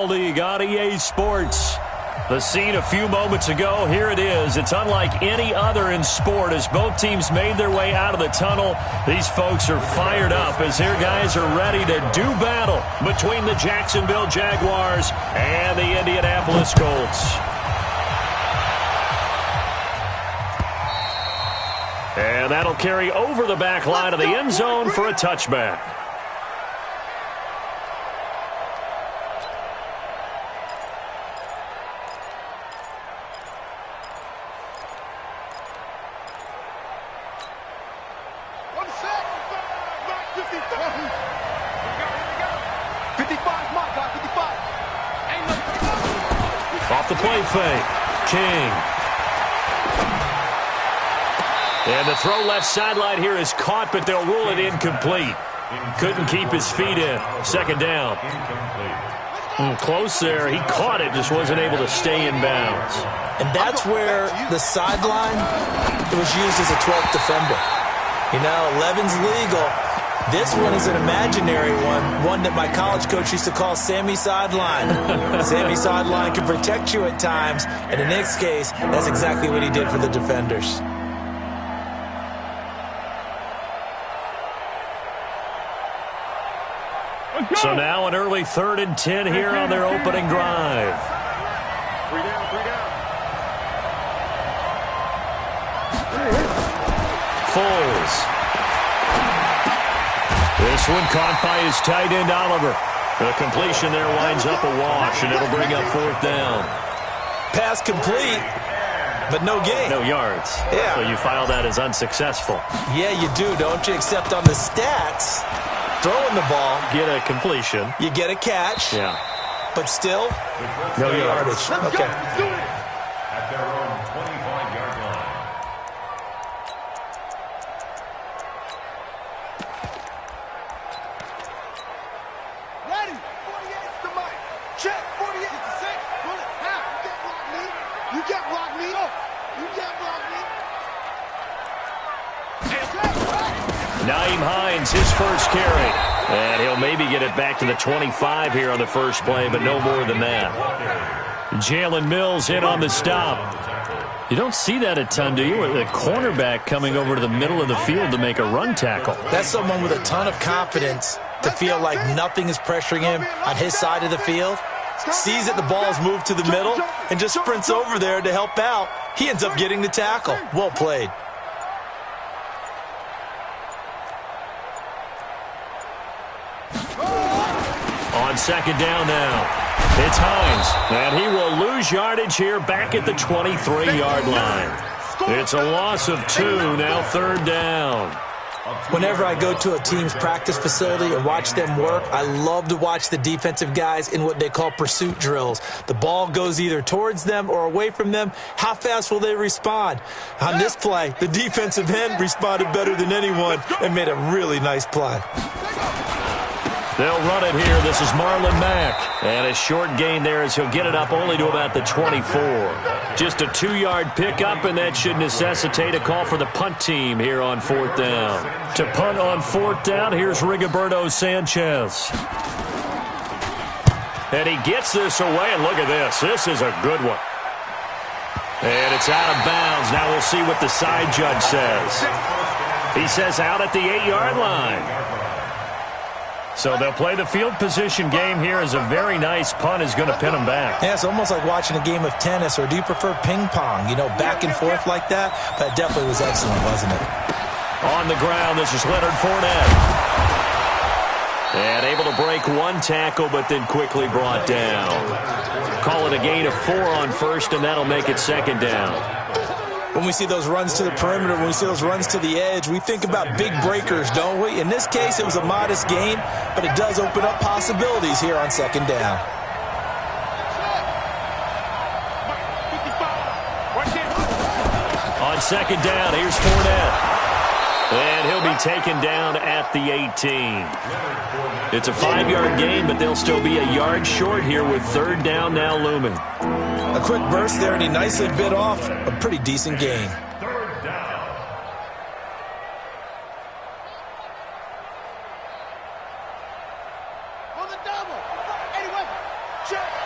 League on EA Sports. The scene a few moments ago, here it is. It's unlike any other in sport as both teams made their way out of the tunnel. These folks are fired up as their guys are ready to do battle between the Jacksonville Jaguars and the Indianapolis Colts. And that'll carry over the back line of the end zone for a touchback. Off the play fake. King. And the throw left sideline here is caught, but they'll rule it incomplete. Couldn't keep his feet in. Second down. Close there. He caught it, just wasn't able to stay in bounds. And that's where the sideline was used as a 12th defender. You know, 11's legal. This one is an imaginary one that my college coach used to call Sammy Sideline. Sammy Sideline can protect you at times, and in this case, that's exactly what he did for the defenders. So now an early 3rd and 10 here on their opening drive. Three down. Foles. This one caught by his tight end, Oliver. The completion there winds up a wash, and it'll bring up 4th down. Pass complete, but no gain. No yards. Yeah. So you file that as unsuccessful. Yeah, you do, don't you? Except on the stats, throwing the ball, Get a completion. you get a catch, Yeah. but still, No yards. Okay. At their own 25-yard line. Ready. 48 to Mike. Check. 48 to 6. Pull it. Now. You get block me. You get block me. Naeem Hines, his first carry. And he'll maybe get it back to the 25 here on the first play, but no more than that. Jalen Mills in on the stop. You don't see that a ton, do you? The cornerback coming over to the middle of the field to make a run tackle. That's someone with a ton of confidence to feel like nothing is pressuring him on his side of the field. Sees that the ball's moved to the middle and just sprints over there to help out. He ends up getting the tackle. Well played. On second down now. It's Hines, and he will lose yardage here back at the 23-yard line. It's a loss of 2, now 3rd down. Whenever I go to a team's practice facility and watch them work, I love to watch the defensive guys in what they call pursuit drills. The ball goes either towards them or away from them. How fast will they respond? On this play, the defensive end responded better than anyone and made a really nice play. They'll run it here. This is Marlon Mack. And a short gain there as he'll get it up only to about the 24. Just a 2-yard pickup, and that should necessitate a call for the punt team here on 4th down. To punt on 4th down, here's Rigoberto Sanchez. And he gets this away, and look at this. This is a good one. And it's out of bounds. Now we'll see what the side judge says. He says out at the 8-yard line. So they'll play the field position game here as a very nice punt is going to pin them back. Yeah, it's almost like watching a game of tennis, or do you prefer ping pong? You know, back and forth like that? That definitely was excellent, wasn't it? On the ground, this is Leonard Fournette. And able to break one tackle, but then quickly brought down. Call it a gain of 4 on first, and that'll make it 2nd down. When we see those runs to the perimeter, when we see those runs to the edge, we think about big breakers, don't we? In this case, it was a modest gain, but it does open up possibilities here on 2nd down. On 2nd down, here's Fournette. And he'll be taken down at the 18. It's a 5-yard gain, but they'll still be a yard short here with 3rd down now looming. A quick burst there, and he nicely bit off a pretty decent gain. On the double. Anyway, check.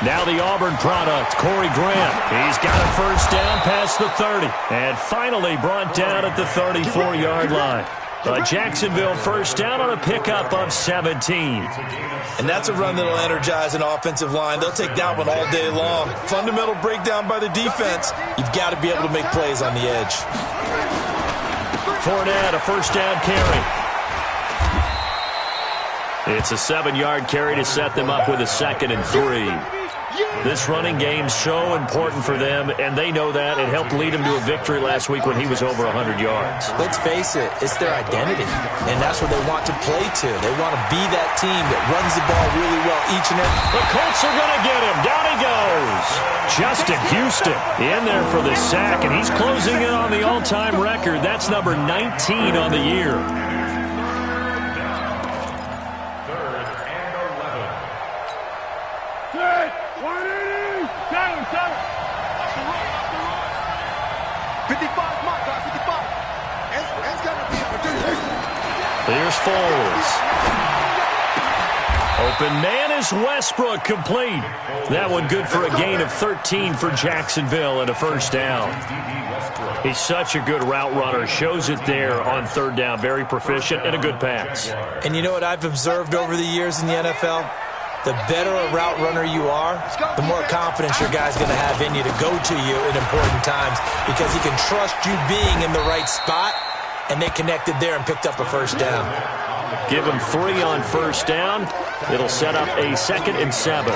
Now the Auburn product, Corey Grant. He's got a first down past the 30. And finally brought down at the 34-yard line. A Jacksonville first down on a pickup of 17. And that's a run that'll energize an offensive line. They'll take that one all day long. Fundamental breakdown by the defense. You've got to be able to make plays on the edge. Fournette, a first down carry. It's a 7-yard carry to set them up with a 2nd and 3. This running game's so important for them, and they know that. It helped lead them to a victory last week when he was over 100 yards. Let's face it, it's their identity, and that's what they want to play to. They want to be that team that runs the ball really well each and every. The Colts are going to get him. Down he goes. Justin Houston in there for the sack, and he's closing in on the all-time record. That's number 19 on the year. Here's Foles. Open man is Westbrook, complete. That one good for a gain of 13 for Jacksonville and a first down. He's such a good route runner. Shows it there on 3rd down. Very proficient and a good pass. And you know what I've observed over the years in the NFL? The better a route runner you are, the more confidence your guy's going to have in you to go to you in important times because he can trust you being in the right spot. And they connected there and picked up a first down. Give him 3 on first down. It'll set up a 2nd and 7.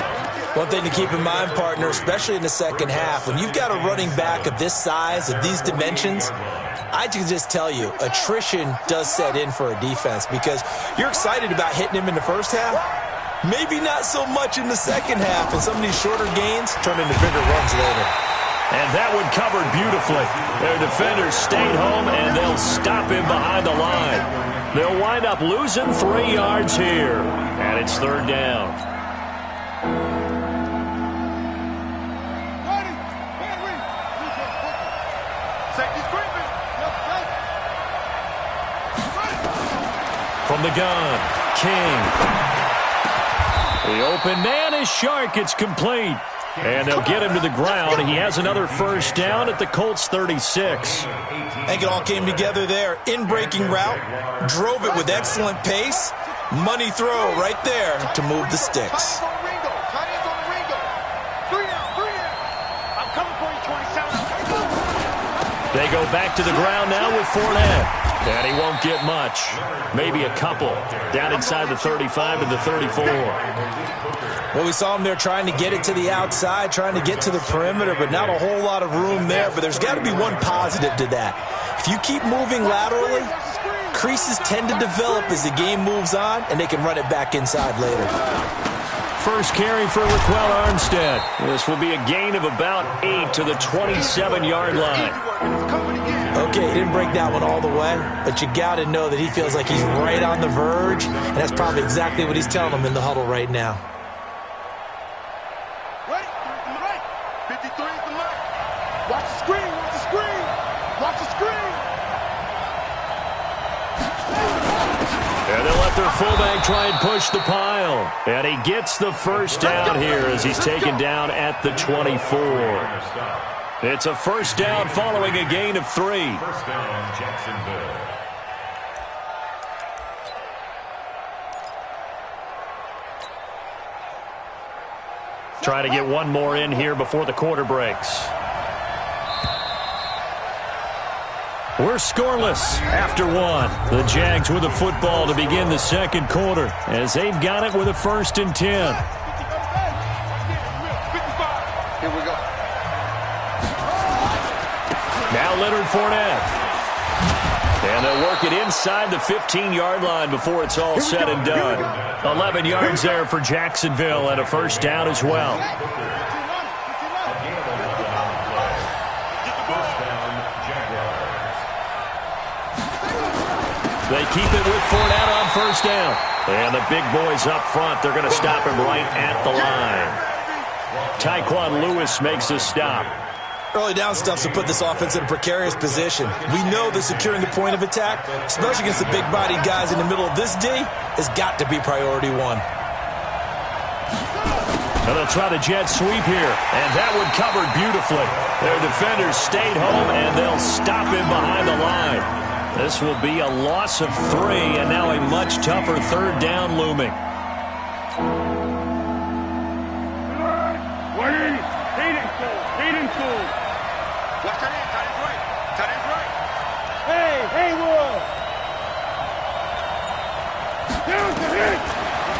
One thing to keep in mind, partner, especially in the second half, when you've got a running back of this size, of these dimensions, I can just tell you, attrition does set in for a defense because you're excited about hitting him in the first half. Maybe not so much in the second half, and some of these shorter gains turn into bigger runs later. And that one covered beautifully. Their defenders stayed home, and they'll stop him behind the line. They'll wind up losing 3 yards here. And it's 3rd down. From the gun, King. The open man is Shark. It's complete. And they'll get him to the ground. He has another first down at the Colts 36. I think it all came together there. In-breaking route, drove it with excellent pace. Money throw right there to move the sticks. They go back to the ground now with Fournette. And he won't get much. Maybe a couple. Down inside the 35 to the 34. Well, we saw him there trying to get it to the outside, trying to get to the perimeter, but not a whole lot of room there. But there's got to be one positive to that. If you keep moving laterally, creases tend to develop as the game moves on, and they can run it back inside later. First carry for Raquel Armstead. This will be a gain of about 8 to the 27-yard line. Okay, he didn't break that one all the way, but you got to know that he feels like he's right on the verge, and that's probably exactly what he's telling them in the huddle right now. Right, 53 is the mark. Watch the screen, watch the screen. Watch the screen. And they'll let their fullback try and push the pile. And he gets the first down here as he's taken down at the 24. It's a first down following a gain of 3. First down, Jacksonville. Try to get one more in here before the quarter breaks. We're scoreless after 1. The Jags with the football to begin the second quarter as they've got it with a 1st and 10. Here we go. Now Leonard Fournette. And they'll work it inside the 15-yard line before it's all said and done. 11 yards there for Jacksonville and a first down as well. They keep it with Fournette on first down. And the big boys up front, they're going to stop him right at the line. Tyquan Lewis makes a stop. Early down stuff to put this offense in a precarious position. We know that securing the point of attack, especially against the big-bodied guys in the middle of this D, has got to be priority one. And they'll try the jet sweep here, and that one covered beautifully. Their defenders stayed home, and they'll stop him behind the line. This will be a loss of 3, and now a much tougher third down looming.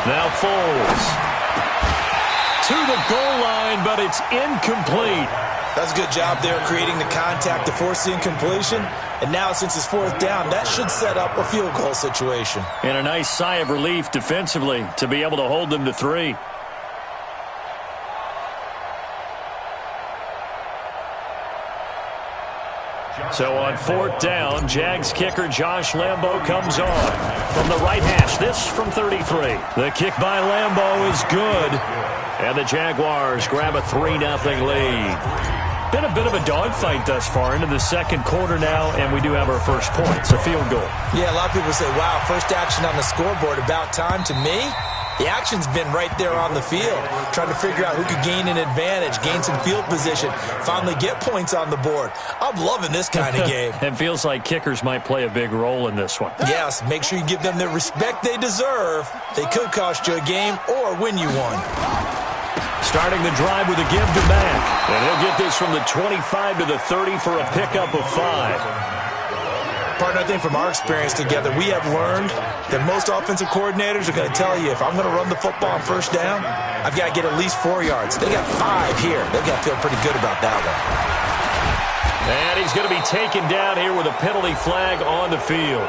Now Foles to the goal line, but it's incomplete. That's a good job there creating the contact to force the incompletion. And now since it's fourth down, that should set up a field goal situation. And a nice sigh of relief defensively to be able to hold them to 3. So on fourth down, Jags kicker Josh Lambo comes on from the right hash. This from 33. The kick by Lambo is good. And the Jaguars grab a 3-0 lead. Been a bit of a dogfight thus far into the second quarter now, and we do have our first point. It's a field goal. Yeah, a lot of people say, wow, first action on the scoreboard, about time. To me, the action's been right there on the field, trying to figure out who could gain an advantage, gain some field position, finally get points on the board. I'm loving this kind of game. It feels like kickers might play a big role in this one. Yes, make sure you give them the respect they deserve. They could cost you a game or win you one. Starting the drive with a give to Mack. And he'll get this from the 25 to the 30 for a pickup of 5. Partner, I think from our experience together, we have learned that most offensive coordinators are going to tell you, if I'm going to run the football on first down, I've got to get at least 4 yards. They got 5 here. They've got to feel pretty good about that one. And he's going to be taken down here with a penalty flag on the field.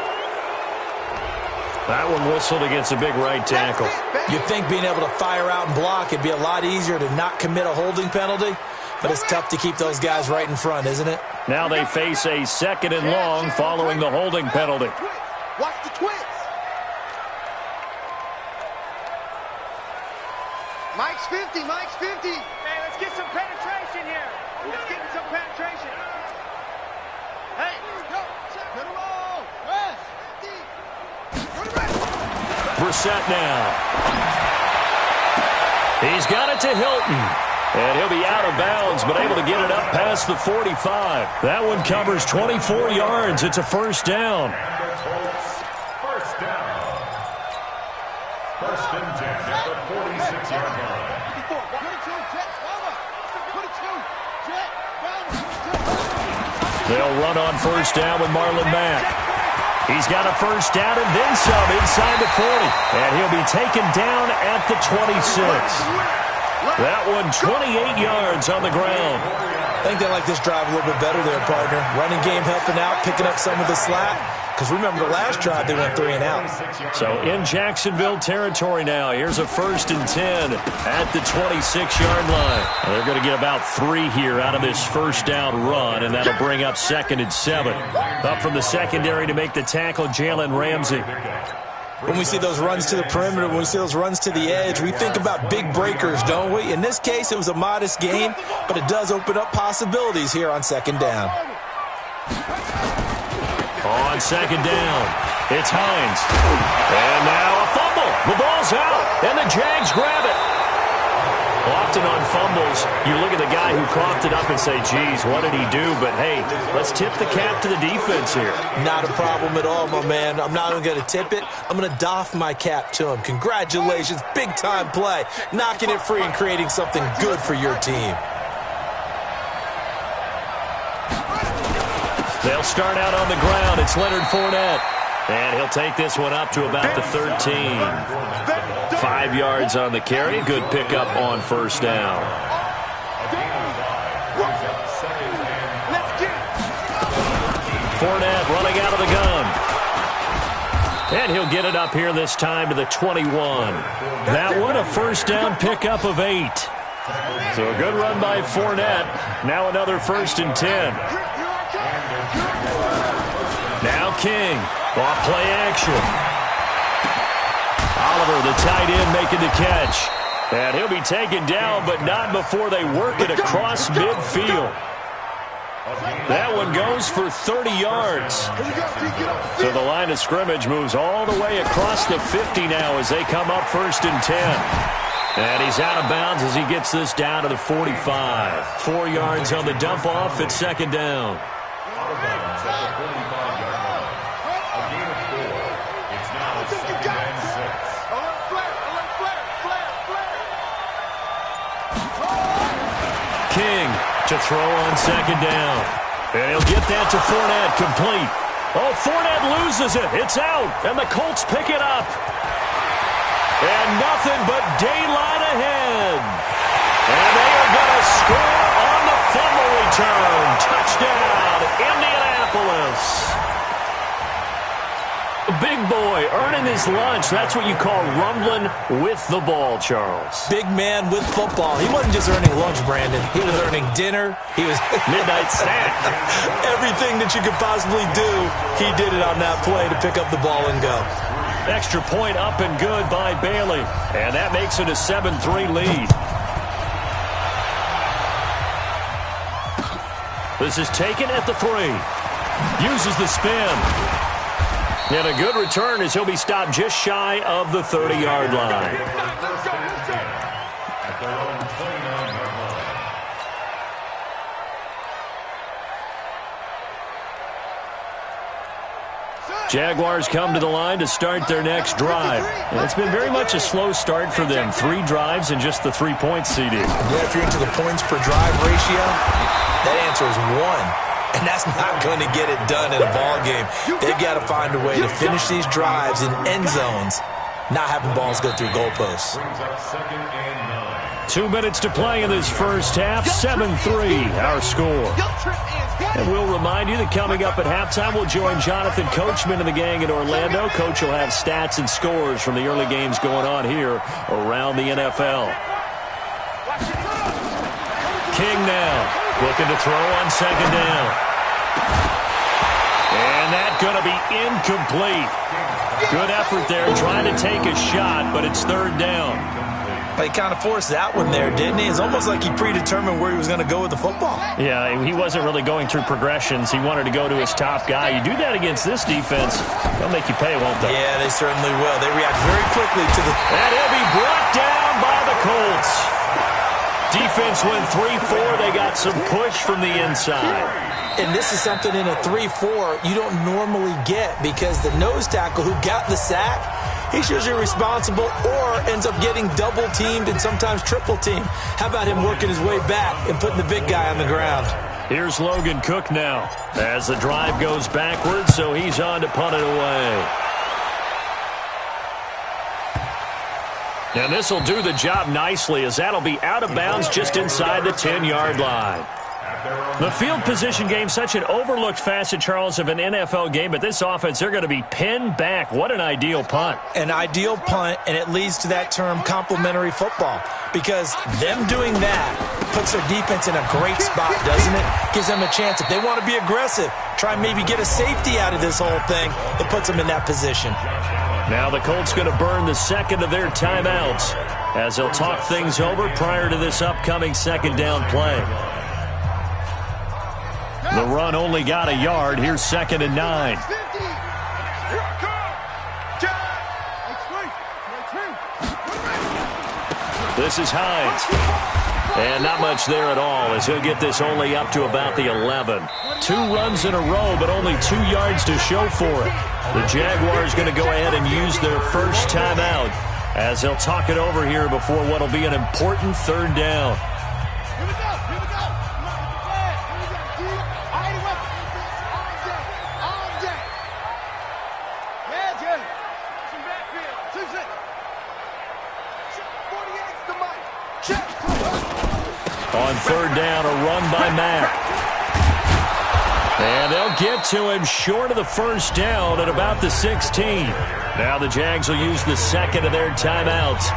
That one whistled against a big right tackle. You'd think being able to fire out and block, it'd be a lot easier to not commit a holding penalty, but it's tough to keep those guys right in front, isn't it? Now they face a 2nd and long following the holding penalty. Watch the twist. Mike's 50. Mike's 50. Hey, let's get some penetration here. Let's get some penetration. Hey, go. Put him on. Rest. Brissett now. He's got it to Hilton. And he'll be out of bounds, but able to get it up past the 45. That one covers 24 yards. It's a first down. First down. First and 10 at the 46-yard line. They'll run on first down with Marlon Mack. He's got a first down and then some inside the 40. And he'll be taken down at the 26. That one 28 yards on the ground. I think they like this drive a little bit better there, partner. Running game helping out, picking up some of the slack. Because remember, the last drive, they went 3 and out. So in Jacksonville territory now. Here's a first and 10 at the 26-yard line. And they're going to get about 3 here out of this first down run, and that'll bring up 2nd and 7. Up from the secondary to make the tackle, Jalen Ramsey. When we see those runs to the perimeter, when we see those runs to the edge, we think about big breakers, don't we? In this case, it was a modest gain, but it does open up possibilities here on 2nd down. On 2nd down, it's Hines. And now a fumble. The ball's out, and the Jags grab it. Often on fumbles, you look at the guy who coughed it up and say, geez, what did he do? But, hey, let's tip the cap to the defense here. Not a problem at all, my man. I'm not even going to tip it. I'm going to doff my cap to him. Congratulations. Big-time play. Knocking it free and creating something good for your team. They'll start out on the ground. It's Leonard Fournette. And he'll take this one up to about the 13. 5 yards on the carry. Good pickup on first down. Fournette running out of the gun. And he'll get it up here this time to the 21. That one, a first down pickup of 8. So a good run by Fournette. Now another first and 10. Now King. Off play action. Oliver, the tight end, making the catch. And he'll be taken down, but not before they work it across midfield. That one goes for 30 yards. So the line of scrimmage moves all the way across the 50 now as they come up 1st and 10. And he's out of bounds as he gets this down to the 45. 4 yards on the dump off at 2nd down. Out of bounds at the 45-yard line. A gain of 4. It's now 2nd and 6. King to throw on 2nd down. And he'll get that to Fournette, complete. Oh, Fournette loses it. It's out, and the Colts pick it up. And nothing but daylight ahead. And they are going to score on the fumble return. Touchdown, Indianapolis. Big boy earning his lunch. That's what you call rumbling with the ball, Charles. Big man with football. He wasn't just earning lunch, Brandon. He was earning dinner. He was midnight snack. Everything that you could possibly do, he did it on that play to pick up the ball and go. Extra point up and good by Bailey. And that makes it a 7-3 lead. This is taken at the 3. Uses the spin. And a good return as he'll be stopped just shy of the 30-yard line. At their own 29-yard line. Jaguars come to the line to start their next drive. And it's been very much a slow start for them. 3 drives and just the 3-point CD. Yeah, if you're into the points per drive ratio, that answer is 1. And that's not going to get it done in a ball game. They've got to find a way to finish these drives in end zones, not having balls go through goalposts. Brings up 2nd and 9. 2 minutes to play in this first half. 7-3, our score. And we'll remind you that coming up at halftime, we'll join Jonathan Coachman and the gang in Orlando. Coach will have stats and scores from the early games going on here around the NFL. King now. Looking to throw on 2nd down. And that's going to be incomplete. Good effort there trying to take a shot, but it's 3rd down. He kind of forced that one there, didn't he? It's almost like he predetermined where he was going to go with the football. Yeah, he wasn't really going through progressions. He wanted to go to his top guy. You do that against this defense, they'll make you pay, won't they? Yeah, they certainly will. They react very quickly to the... And he'll be brought down by the Colts. Defense went 3-4. They got some push from the inside. And this is something in a 3-4 you don't normally get because the nose tackle who got the sack, he's usually responsible or ends up getting double-teamed and sometimes triple-teamed. How about him working his way back and putting the big guy on the ground? Here's Logan Cook now as the drive goes backwards, so he's on to punt it away. And this will do the job nicely as that'll be out of bounds just inside the 10-yard line. The field position game, such an overlooked facet, Charles, of an NFL game, but this offense, they're going to be pinned back. What an ideal punt. An ideal punt, and it leads to that term complementary football because them doing that puts their defense in a great spot, doesn't it? Gives them a chance. If they want to be aggressive, try and maybe get a safety out of this whole thing, it puts them in that position. Now the Colts going to burn the second of their timeouts as they'll talk things over prior to this upcoming 2nd down play. The run only got a yard. Here's 2nd and 9. This is Hines. And not much there at all as he'll get this only up to about the 11. 2 runs in a row, but only 2 yards to show for it. The Jaguars going to go ahead and use their first timeout as they'll talk it over here before what will be an important 3rd down. On 3rd down, a run by Mack. And they'll get to him short of the first down at about the 16. Now the Jags will use the 2nd of their timeouts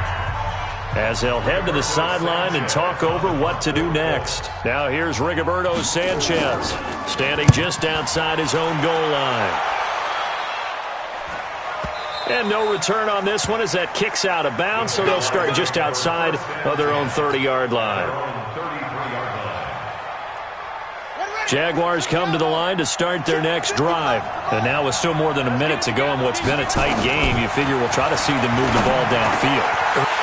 as they'll head to the sideline and talk over what to do next. Now here's Rigoberto Sanchez standing just outside his own goal line. And no return on this one as that kicks out of bounds, so they'll start just outside of their own 30-yard line. Jaguars come to the line to start their next drive. And now with still more than a minute to go in what's been a tight game, you figure we'll try to see them move the ball downfield.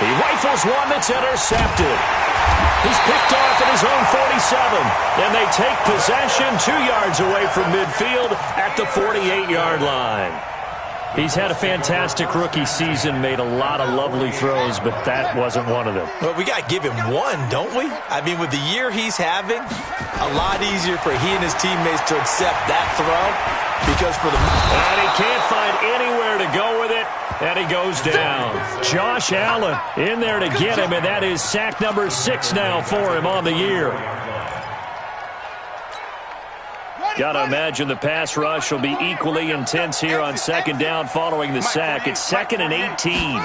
He rifles one that's intercepted. He's picked off at his own 47. And they take possession 2 yards away from midfield at the 48-yard line. He's had a fantastic rookie season, made a lot of lovely throws, but that wasn't one of them. Well, we got to give him one, don't we? I mean, with the year he's having, a lot easier for he and his teammates to accept that throw because for the... And he can't find anywhere to go with it, and he goes down. Josh Allen in there to get him, and that is sack number 6 now for him on the year. Got to imagine the pass rush will be equally intense here on second down following the sack. It's 2nd and 18.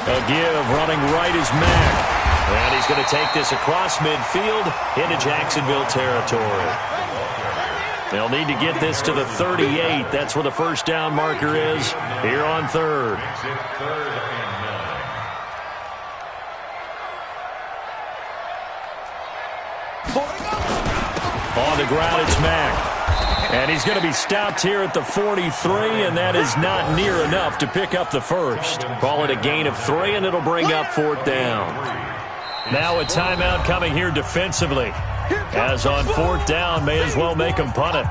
A give running right is Mack. And he's going to take this across midfield into Jacksonville territory. They'll need to get this to the 38. That's where the first down marker is here on third. On the ground, it's Mack. And he's going to be stopped here at the 43, and that is not near enough to pick up the first. Call it a gain of 3, and it'll bring up 4th down. Now a timeout coming here defensively. As on 4th down, may as well make him punt it.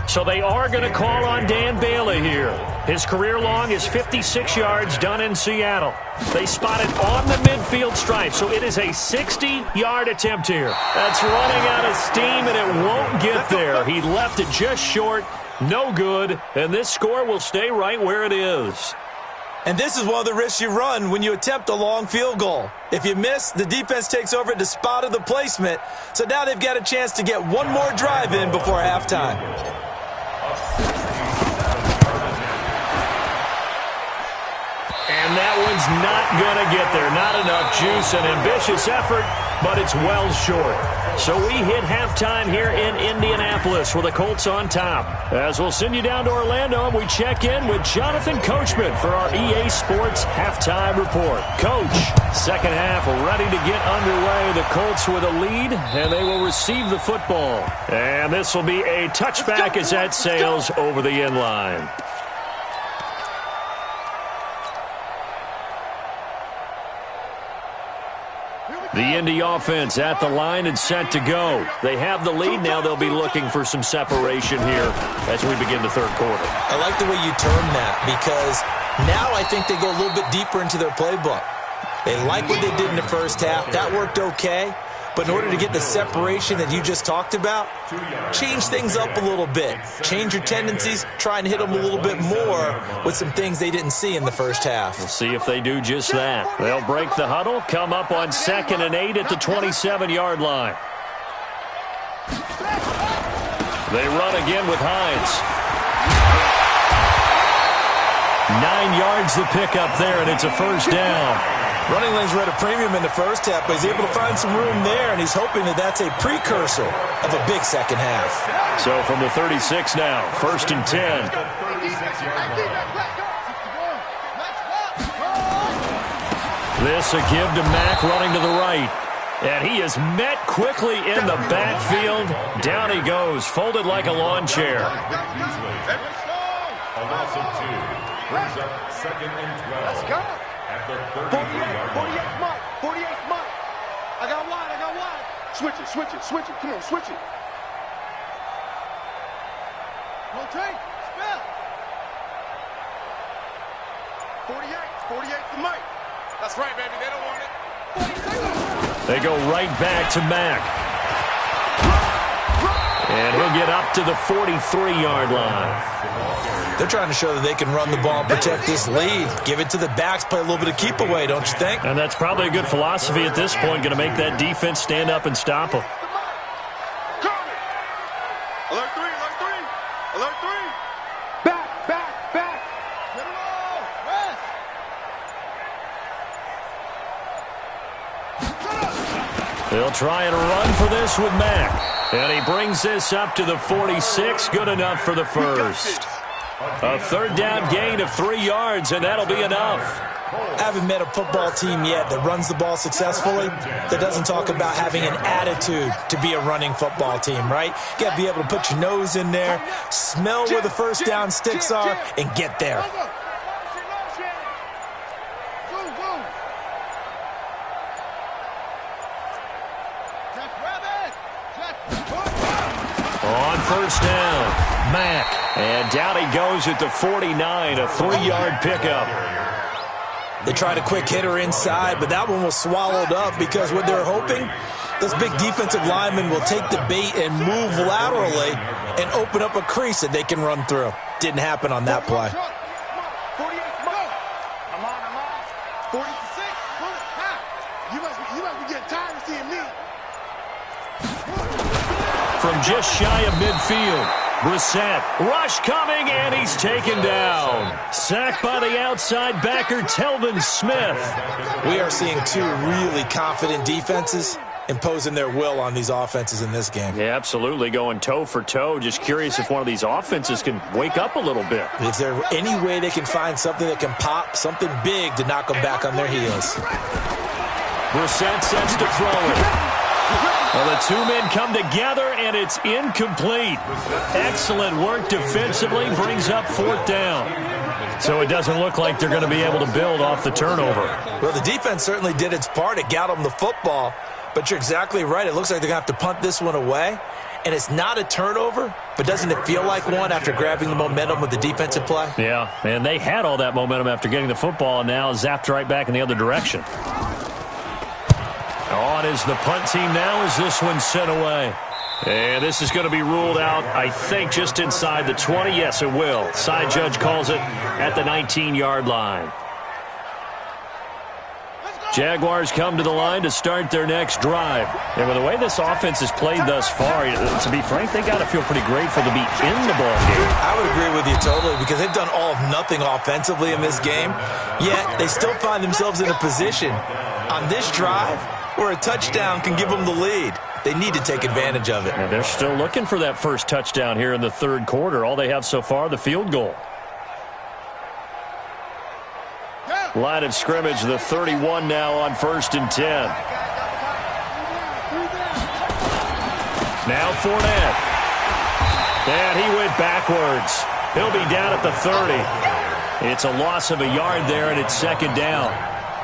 So they are going to call on Dan Bailey here. His career long is 56 yards done in Seattle. They spot it on the midfield stripe, so it is a 60-yard attempt here. That's running out of steam, and it won't get there. He left it just short, no good, and this score will stay right where it is. And this is one of the risks you run when you attempt a long field goal. If you miss, the defense takes over at the spot of the placement, so now they've got a chance to get one more drive in before halftime. And that one's not going to get there. Not enough juice. An ambitious effort, but it's well short. So we hit halftime here in Indianapolis with the Colts on top. As we'll send you down to Orlando, and we check in with Jonathan Coachman for our EA Sports Halftime Report. Coach, second half ready to get underway. The Colts with a lead, and they will receive the football. And this will be a touchback as that sails over the end line. The Indy offense at the line and set to go. They have the lead. Now they'll be looking for some separation here as we begin the third quarter. I like the way you term that because now I think they go a little bit deeper into their playbook. They like what they did in the first half. That worked okay. But in order to get the separation that you just talked about, change things up a little bit. Change your tendencies. Try and hit them a little bit more with some things they didn't see in the first half. We'll see if they do just that. They'll break the huddle, come up on 2nd and 8 at the 27-yard line. They run again with Hines. 9 yards to pick up there, and it's a first down. Running lanes were at a premium in the first half, but he's able to find some room there, and he's hoping that that's a precursor of a big second half. So from the 36 now, 1st and 10. This a give to Mack running to the right. And he is met quickly in the backfield. Down he goes, folded like a lawn chair. A loss of 2 brings up 2nd and 12. Let's go. At the 48 Mike. 48 Mike. I got wide. Switch it. Come on, switch it. Rotate. Spell. 48 for Mike. That's right, baby. They don't want it. They go right back to Mack. And he'll get up to the 43-yard line. They're trying to show that they can run the ball and protect this lead. Give it to the backs, play a little bit of keep away, don't you think? And that's probably a good philosophy at this point, going to make that defense stand up and stop them. Alert 3. Back. Get it all. Rest. They'll try and run for this with Mack. And he brings this up to the 46. Good enough for the first. A third down gain of 3 yards, and that'll be enough. I haven't met a football team yet that runs the ball successfully that doesn't talk about having an attitude to be a running football team, right? You got to be able to put your nose in there, smell where the first down sticks are, and get there. On first down, Mack. And down he goes at the 49, a 3-yard pickup. They tried a quick hitter inside, but that one was swallowed up because what they're hoping, those big defensive linemen will take the bait and move laterally and open up a crease that they can run through. Didn't happen on that play. 46. You must be getting tired of seeing me. From just shy of midfield, Brissett, rush coming, and he's taken down. Sacked by the outside backer, Telvin Smith. We are seeing two really confident defenses imposing their will on these offenses in this game. Yeah, absolutely, going toe for toe. Just curious if one of these offenses can wake up a little bit. Is there any way they can find something that can pop, something big to knock them back on their heels? Brissett sets to throw it. Well, the two men come together, and it's incomplete. Excellent work defensively, brings up 4th down. So it doesn't look like they're going to be able to build off the turnover. Well, the defense certainly did its part. It got them the football. But you're exactly right. It looks like they're going to have to punt this one away. And it's not a turnover, but doesn't it feel like one after grabbing the momentum with the defensive play? Yeah, and they had all that momentum after getting the football, and now zapped right back in the other direction. On is the punt team now as this one's sent away. And this is going to be ruled out, I think, just inside the 20. Yes, it will. Side judge calls it at the 19-yard line. Jaguars come to the line to start their next drive. And with the way this offense has played thus far, to be frank, they got to feel pretty grateful to be in the ball game. I would agree with you totally because they've done all of nothing offensively in this game, yet they still find themselves in a position on this drive where a touchdown can give them the lead. They need to take advantage of it. And they're still looking for that first touchdown here in the third quarter. All they have so far, the field goal. Line of scrimmage, the 31 now on 1st and 10. Now Fournette. And he went backwards. He'll be down at the 30. It's a loss of a yard there, and it's 2nd down.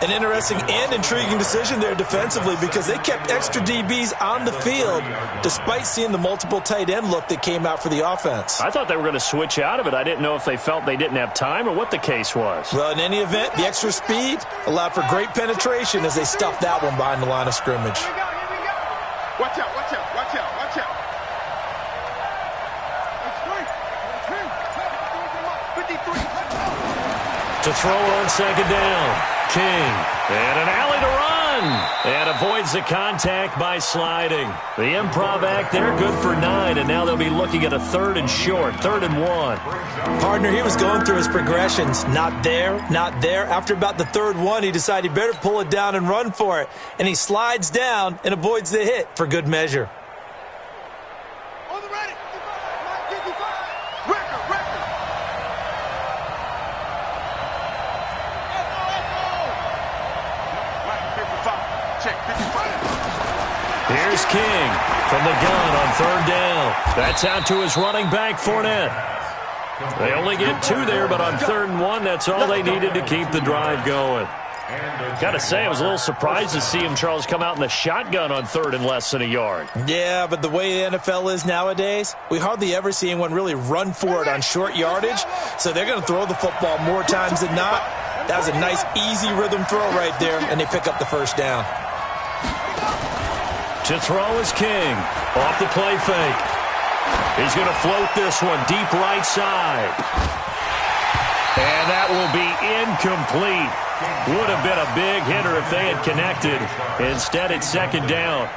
An interesting and intriguing decision there defensively because they kept extra DBs on the field despite seeing the multiple tight end look that came out for the offense. I thought they were going to switch out of it. I didn't know if they felt they didn't have time or what the case was. Well, in any event, the extra speed allowed for great penetration as they stuffed that one behind the line of scrimmage. Watch out, watch out, watch out, watch out. To throw on 2nd down. King, and an alley to run, and avoids the contact by sliding. The improv act there, good for 9, and now they'll be looking at a 3rd and short, 3rd and 1. Partner, he was going through his progressions. Not there, not there. After about the 3rd one, he decided he better pull it down and run for it, and he slides down and avoids the hit for good measure. On the ready. 55. Record. Here's King from the gun on 3rd down. That's out to his running back, Fournette. They only get 2 there, but on 3rd and 1, that's all they needed to keep the drive going. Got to say, I was a little surprised to see him, Charles, come out in the shotgun on 3rd and less than a yard. Yeah, but the way the NFL is nowadays, we hardly ever see anyone really run for it on short yardage, so they're going to throw the football more times than not. That was a nice, easy rhythm throw right there, and they pick up the 1st down. To throw is King. Off the play fake. He's going to float this one deep right side. And that will be incomplete. Would have been a big hitter if they had connected. Instead, it's 2nd down.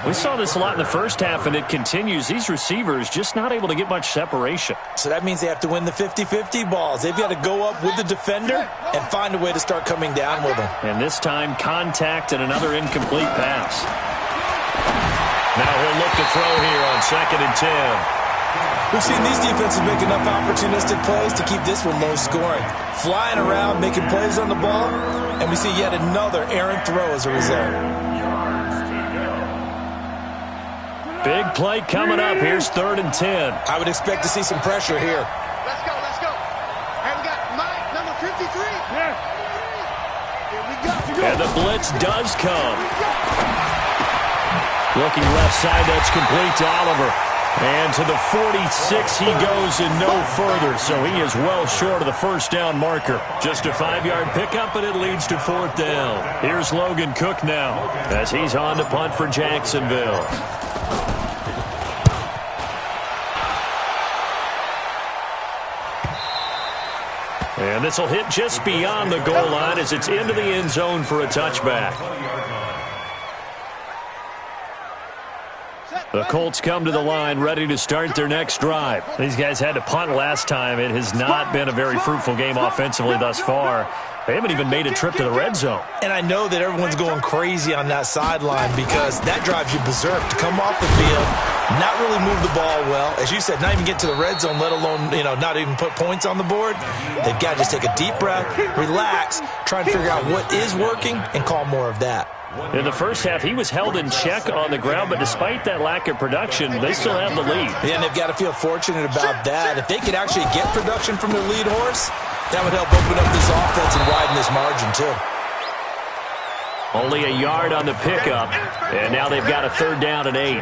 We saw this a lot in the first half, and it continues. These receivers just not able to get much separation. So that means they have to win the 50-50 balls. They've got to go up with the defender and find a way to start coming down with them. And this time, contact and another incomplete pass. Now he'll look to throw here on 2nd and 10. We've seen these defenses make enough opportunistic plays to keep this one low scoring. Flying around, making plays on the ball, and we see yet another errant throw as a result. Big play coming up. Here's 3rd and 10. I would expect to see some pressure here. Let's go, let's go. And we got Mike, number 53. Yeah. Here we go. And the blitz does come. Looking left side, that's complete to Oliver. And to the 46 he goes and no further. So he is well short of the first down marker. Just a 5-yard pickup, and it leads to 4th down. Here's Logan Cook now as he's on to punt for Jacksonville. And this will hit just beyond the goal line as it's into the end zone for a touchback. The Colts come to the line ready to start their next drive. These guys had to punt last time. It has not been a very fruitful game offensively thus far. They haven't even made a trip to the red zone. And I know that everyone's going crazy on that sideline because that drives you berserk to come off the field, not really move the ball well. As you said, not even get to the red zone, let alone, not even put points on the board. They've got to just take a deep breath, relax, try and figure out what is working and call more of that. In the first half, he was held in check on the ground, but despite that lack of production, they still have the lead. Yeah, and they've got to feel fortunate about that. If they could actually get production from their lead horse, that would help open up this offense and widen this margin, too. Only a yard on the pickup, and now they've got a 3rd down and 8.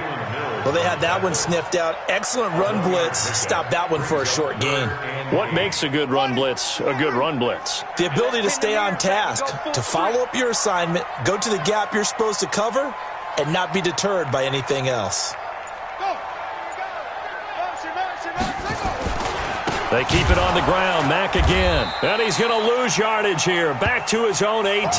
Well, they had that one sniffed out. Excellent run blitz. Stop that one for a short gain. What makes a good run blitz a good run blitz? The ability to stay on task, to follow up your assignment, go to the gap you're supposed to cover, and not be deterred by anything else. They keep it on the ground. Mack again. And he's going to lose yardage here. Back to his own 18.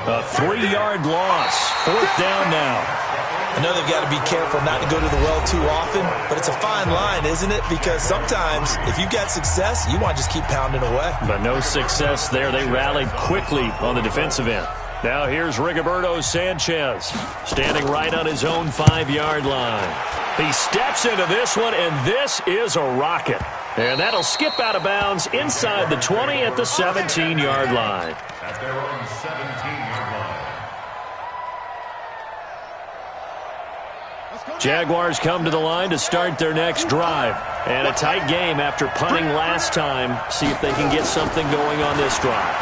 A 3-yard loss. 4th down now. I know they've got to be careful not to go to the well too often, but it's a fine line, isn't it? Because sometimes, if you've got success, you want to just keep pounding away. But no success there. They rallied quickly on the defensive end. Now here's Rigoberto Sanchez, standing right on his own 5-yard line. He steps into this one, and this is a rocket. And that'll skip out of bounds inside the 20 at the 17-yard line. At their own 17-yard line. Jaguars come to the line to start their next drive. And a tight game after punting last time. See if they can get something going on this drive.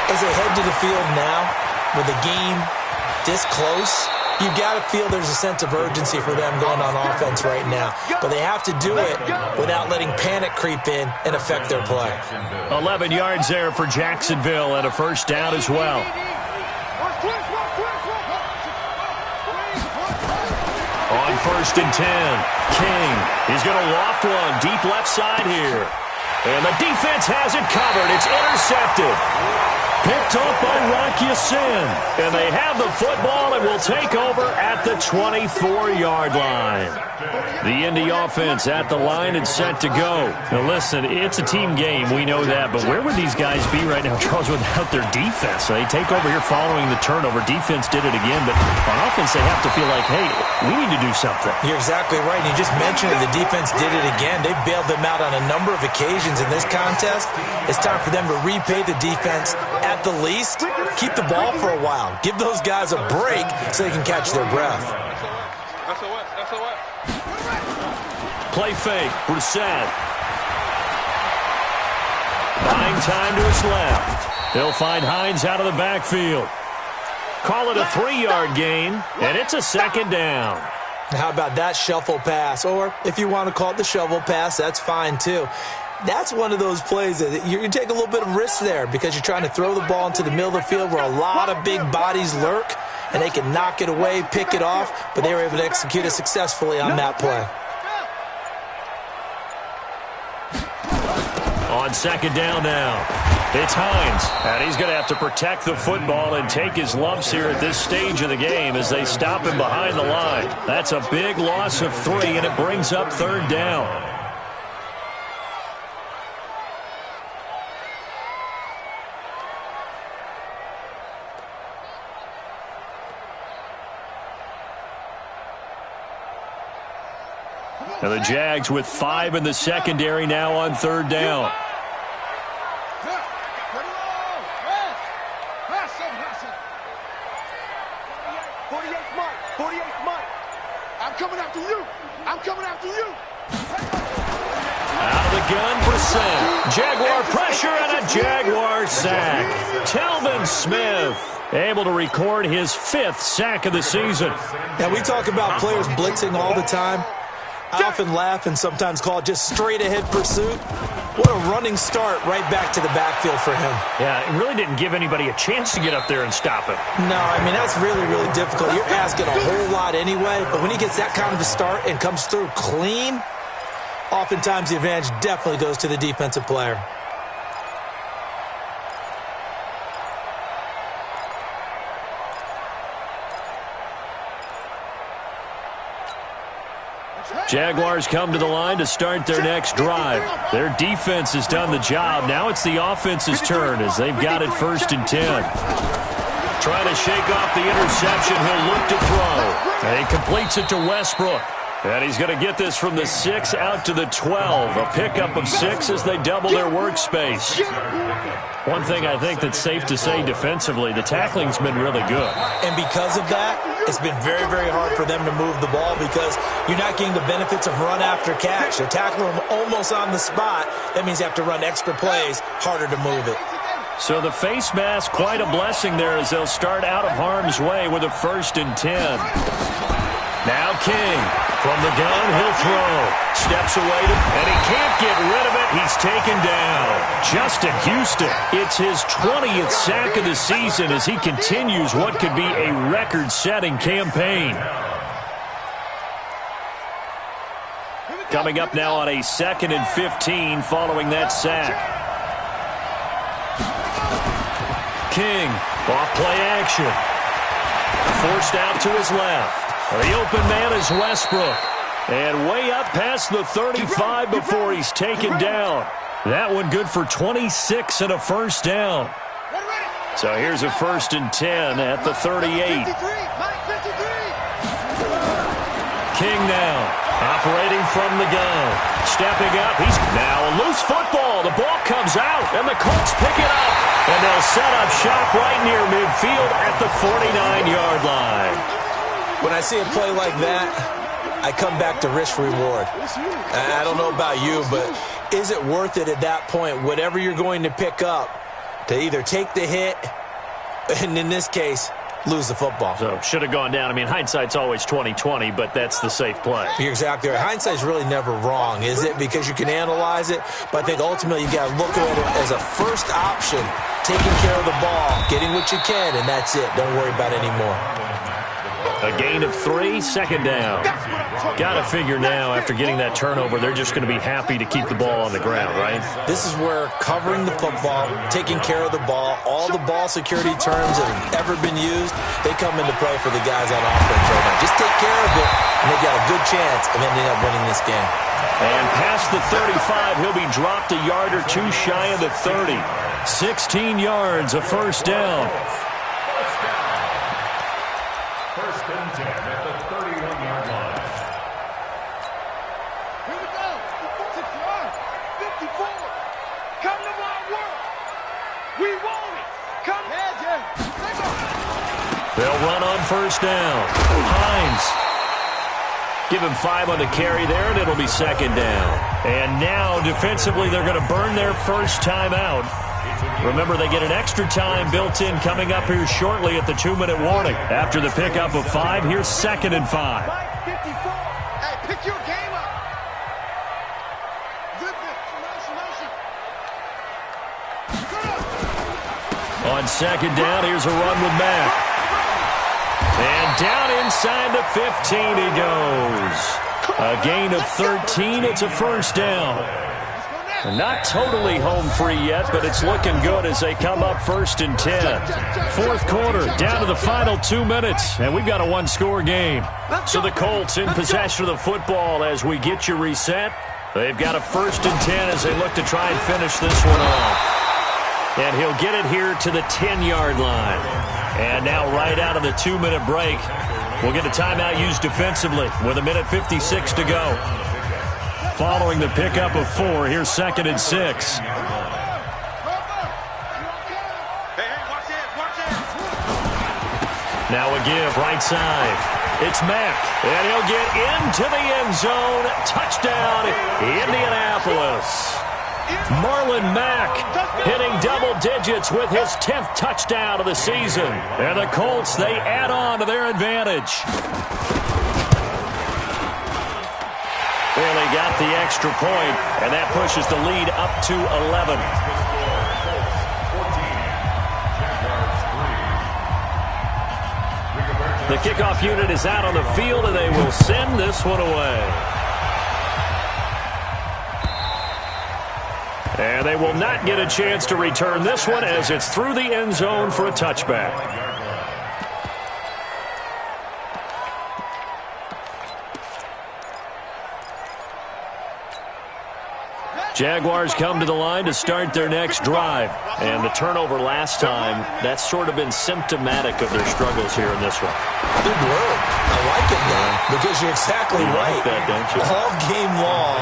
As they head to the field now, with the game this close, you've got to feel there's a sense of urgency for them going on offense right now. But they have to do it without letting panic creep in and affect their play. 11 yards there for Jacksonville and a 1st down as well. On 1st and 10, King. He's going to loft one deep left side here. And the defense has it covered. It's intercepted. Picked off by Rock Ya-Sin. And they have the football and will take over at the 24-yard line. The Indy offense at the line and set to go. Now listen, it's a team game. We know that. But where would these guys be right now, Charles, without their defense? They take over here following the turnover. Defense did it again. But on offense, they have to feel like, hey, we need to do something. You're exactly right. You just mentioned it. The defense did it again. They bailed them out on a number of occasions in this contest. It's time for them to repay the defense at the least. Keep the ball for a while. Give those guys a break so they can catch their breath. Play fake. Brissett. Buying time to his left. He'll find Hines out of the backfield. Call it a 3-yard gain, and it's a 2nd down. How about that shuffle pass? Or if you want to call it the shovel pass, that's fine too. That's one of those plays that you take a little bit of risk there because you're trying to throw the ball into the middle of the field where a lot of big bodies lurk, and they can knock it away, pick it off, but they were able to execute it successfully on that play. On 2nd down now, it's Hines, and he's going to have to protect the football and take his lumps here at this stage of the game as they stop him behind the line. That's a big loss of 3, and it brings up 3rd down. And the Jags with 5 in the secondary now on 3rd down. I'm coming after you. I'm coming after you. Out of the gun, Brissett. Jaguar pressure and a Jaguar sack. Telvin Smith able to record his 5th sack of the season. Now, we talk about players blitzing all the time. I often laugh and sometimes call it just straight-ahead pursuit. What a running start right back to the backfield for him. Yeah, it really didn't give anybody a chance to get up there and stop it. No, I mean, that's really, really difficult. You're asking a whole lot anyway, but when he gets that kind of a start and comes through clean, oftentimes the advantage definitely goes to the defensive player. Jaguars come to the line to start their next drive. Their defense has done the job. Now it's the offense's turn as they've got it 1st and 10. Trying to shake off the interception. He'll look to throw. And he completes it to Westbrook. And he's going to get this from the 6 out to the 12. A pickup of 6 as they double their workspace. One thing I think that's safe to say defensively, the tackling's been really good. And because of that, it's been very, very hard for them to move the ball because you're not getting the benefits of run after catch. They're tackling them almost on the spot. That means you have to run extra plays, harder to move it. So the face mask, quite a blessing there as they'll start out of harm's way with a 1st and 10. Now King. From the gun, he'll throw. Steps away, and he can't get rid of it. He's taken down. Justin Houston, it's his 20th sack of the season as he continues what could be a record-setting campaign. Coming up now on a 2nd and 15 following that sack. King, off play action. Forced out to his left. The open man is Westbrook. And way up past the 35 before he's taken down. That one good for 26 and a 1st down. So here's a 1st and 10 at the 38. King now, operating from the gun. Stepping up, he's now a loose football. The ball comes out, and the Colts pick it up. And they'll set up shop right near midfield at the 49-yard line. When I see a play like that, I come back to risk-reward. I don't know about you, but is it worth it at that point, whatever you're going to pick up, to either take the hit, and in this case, lose the football? So, should have gone down. I mean, hindsight's always 20/20, but that's the safe play. You're exactly right. Hindsight's really never wrong, is it? Because you can analyze it, but I think ultimately you got to look at it as a first option, taking care of the ball, getting what you can, and that's it. Don't worry about it anymore. A gain of 3, 2nd down. Got to figure now, after getting that turnover, they're just going to be happy to keep the ball on the ground, right? This is where covering the football, taking care of the ball, all the ball security terms that have ever been used, they come into play for the guys on offense right now. Just take care of it, and they've got a good chance of ending up winning this game. And past the 35, he'll be dropped a yard or 2 shy of the 30. 16 yards, a 1st down. They'll run on 1st down. Hines. Give him 5 on the carry there, and it'll be 2nd down. And now, defensively, they're going to burn their first time out. Remember, they get an extra time built in coming up here shortly at the 2-minute warning. After the pickup of 5, here's 2nd and 5. Hey, pick your game up. On 2nd down, here's a run with Mack. And down inside the 15 he goes. A gain of 13. It's a 1st down. Not totally home free yet, but it's looking good as they come up 1st and 10. 4th quarter, down to the final 2 minutes, and we've got a 1-score game. So the Colts in possession of the football as we get you reset. They've got a 1st and 10 as they look to try and finish this one off. And he'll get it here to the 10-yard line. And now right out of the 2-minute break, we'll get a timeout used defensively with 1:56 to go. following the pickup of 4. Here's 2nd and 6. Now a give right side. It's Mack, and he'll get into the end zone. Touchdown, Indianapolis. Marlon Mack hitting double digits with his 10th touchdown of the season. And the Colts, they add on to their advantage. Really got the extra point, and that pushes the lead up to 11. The kickoff unit is out on the field, and they will send this one away. And they will not get a chance to return this one as it's through the end zone for a touchback. Jaguars come to the line to start their next drive. And the turnover last time, that's sort of been symptomatic of their struggles here in this one. Good word. I like it now because you're exactly right. Like that, don't you? All game long,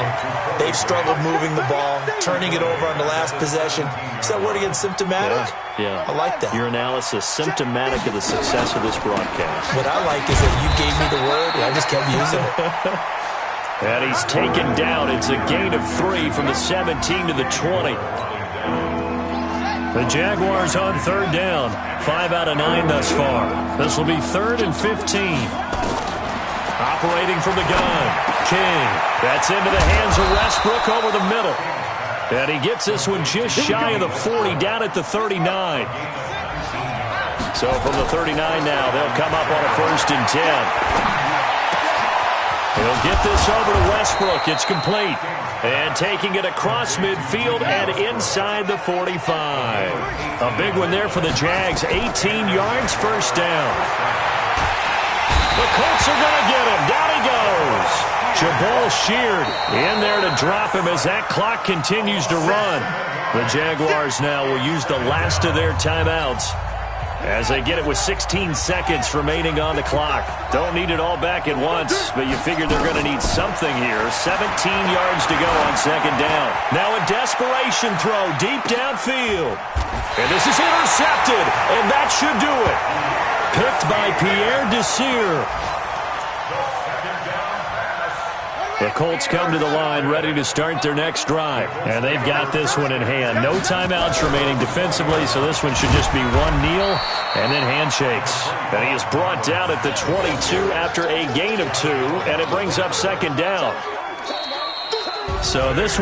they've struggled moving the ball, turning it over on the last possession. Is that word again, symptomatic? Yeah. I like that. Your analysis, symptomatic of the success of this broadcast. What I like is that you gave me the word, and I just kept using it. And he's taken down. It's a gain of 3 from the 17 to the 20. The Jaguars on 3rd down. 5 out of 9 thus far. This will be 3rd and 15. Operating from the gun. King. That's into the hands of Westbrook over the middle. And he gets this one just shy of the 40, down at the 39. So from the 39 now, they'll come up on a 1st and 10. He'll get this over to Westbrook. It's complete. And taking it across midfield and inside the 45. A big one there for the Jags. 18 yards, 1st down. The Colts are going to get him. Down he goes. Jabal sheared in there to drop him as that clock continues to run. The Jaguars now will use the last of their timeouts as they get it with 16 seconds remaining on the clock. Don't need it all back at once, but you figure they're going to need something here. 17 yards to go on 2nd down. Now a desperation throw deep downfield. And this is intercepted, and that should do it. Picked by Pierre Desir. The Colts come to the line ready to start their next drive. And they've got this one in hand. No timeouts remaining defensively, so this one should just be one kneel and then handshakes. And he is brought down at the 22 after a gain of 2, and it brings up 2nd down. So this